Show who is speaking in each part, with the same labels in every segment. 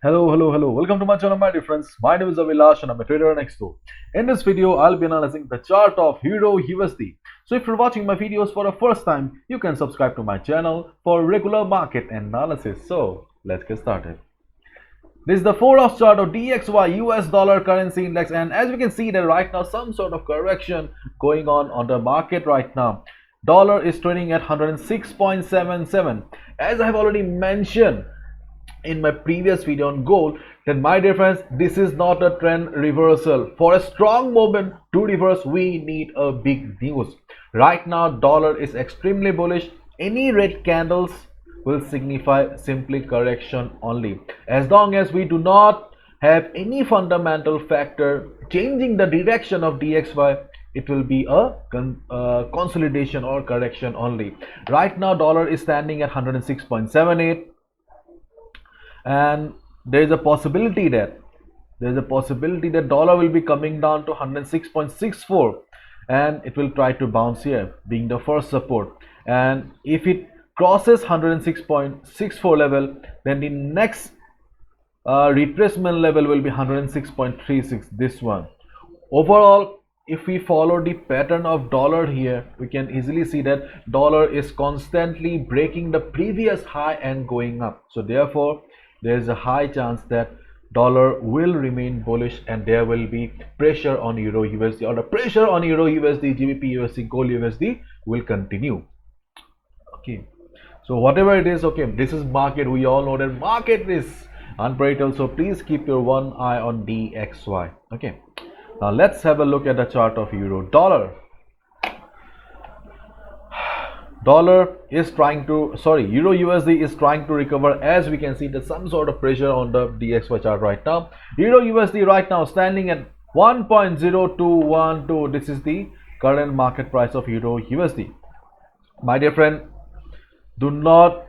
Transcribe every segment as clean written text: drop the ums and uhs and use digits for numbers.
Speaker 1: Hello. Welcome to my channel, my dear friends. My name is Avilash and I'm a trader and expert. In this video, I'll be analyzing the chart of Euro USD. So if you're watching my videos for the first time, you can subscribe to my channel for regular market analysis. So let's get started. This is the 4-hour chart of DXY US dollar currency index, and as we can see that right now some sort of correction going on the market right now. Dollar is trading at 106.77. As I have already mentioned in my previous video on gold, then my dear friends, this is not a trend reversal. For a strong movement to reverse, we need a big news. Right now dollar is extremely bullish. Any red candles will signify simply correction only. As long as we do not have any fundamental factor changing the direction of DXY, it will be a consolidation or correction only. Right now dollar is standing at 106.78, and there is a possibility that dollar will be coming down to 106.64, and it will try to bounce here being the first support. And if it crosses 106.64 level, then the next retracement level will be 106.36, this one. Overall, if we follow the pattern of dollar here, we can easily see that dollar is constantly breaking the previous high and going up. So therefore there is a high chance that dollar will remain bullish and there will be pressure on Euro USD, or the pressure on Euro USD, GBP USD, Gold USD will continue. Okay, so whatever it is, okay, this is market. We all know that market is unpredictable, so please keep your one eye on DXY. Okay, now let's have a look at the chart of euro dollar. Euro USD is trying to recover. As we can see, there's some sort of pressure on the DXY chart right now. Euro USD right now standing at 1.0212. This is the current market price of Euro USD. My dear friend, do not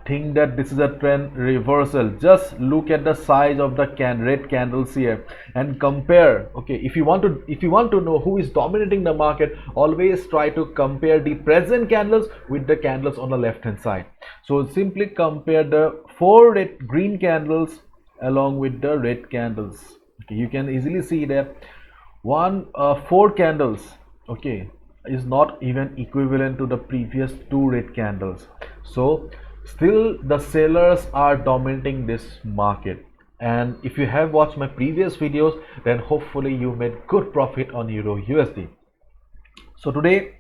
Speaker 1: think that this is a trend reversal. Just look at the size of the red candles here and compare. Okay, if you want to know who is dominating the market, always try to compare the present candles with the candles on the left hand side. So simply compare the 4 green candles along with the red candles. Okay, you can easily see that 4 candles, okay, is not even equivalent to the previous 2 red candles. So still the sellers are dominating this market. And if you have watched my previous videos, then hopefully you made good profit on Euro USD. So today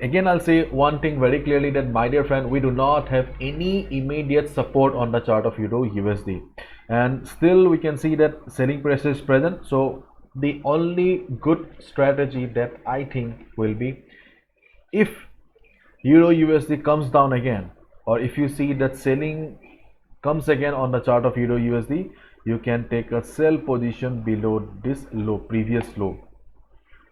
Speaker 1: again I'll say one thing very clearly, that my dear friend, we do not have any immediate support on the chart of Euro USD, and still we can see that selling pressure is present. So the only good strategy that I think will be, if Euro USD comes down again, or if you see that selling comes again on the chart of Euro USD, you can take a sell position below this low, previous low,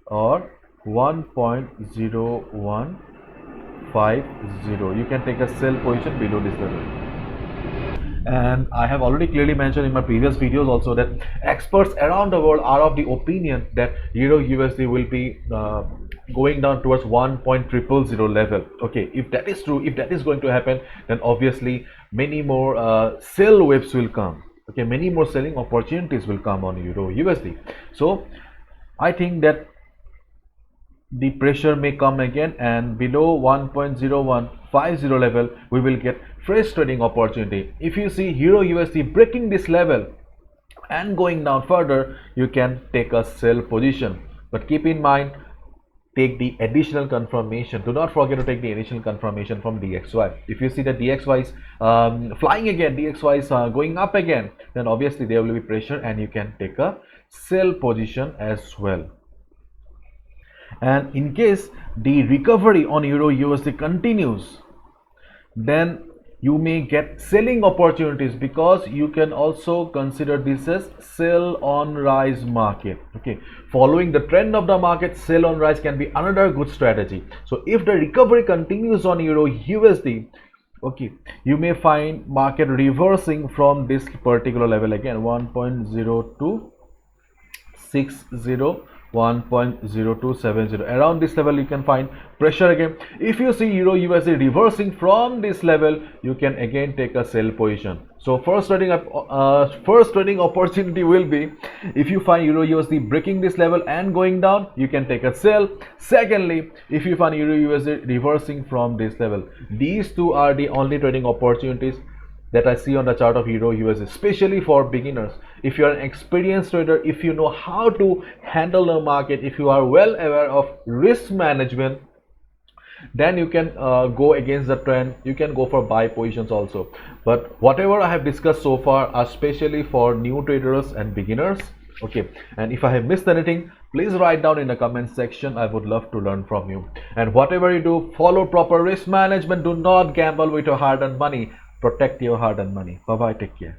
Speaker 1: or 1.0150. You can take a sell position below this level. And I have already clearly mentioned in my previous videos also that experts around the world are of the opinion that Euro USD will be going down towards 1.000 level. Okay, if that is true, if that is going to happen, then obviously many more sell waves will come. Okay, many more selling opportunities will come on Euro USD. So I think that the pressure may come again, and below 1.0150 level we will get fresh trading opportunity. If you see Euro USD breaking this level and going down further, you can take a sell position, but keep in mind, take the additional confirmation. Do not forget to take the additional confirmation from DXY. If you see that DXY is flying again, DXY is going up again, then obviously there will be pressure and you can take a sell position as well. And in case the recovery on Euro USD continues, then you may get selling opportunities, because you can also consider this as sell on rise market. Okay, following the trend of the market, sell on rise can be another good strategy. So if the recovery continues on Euro USD, okay, you may find market reversing from this particular level again, 1.0260 1.0270. Around this level you can find pressure again. If you see Euro USD reversing from this level, you can again take a sell position. So first trading opportunity will be if you find Euro USD breaking this level and going down, you can take a sell. Secondly, if you find Euro USD reversing from this level, these two are the only trading opportunities that I see on the chart of Euro USD, especially for beginners. If you are an experienced trader, if you know how to handle the market, if you are well aware of risk management, then you can go against the trend. You can go for buy positions also. But whatever I have discussed so far are especially for new traders and beginners. Okay, and if I have missed anything, please write down in the comment section. I would love to learn from you. And whatever you do, follow proper risk management. Do not gamble with your hard-earned money. Protect your hard-earned money. Bye bye, take care.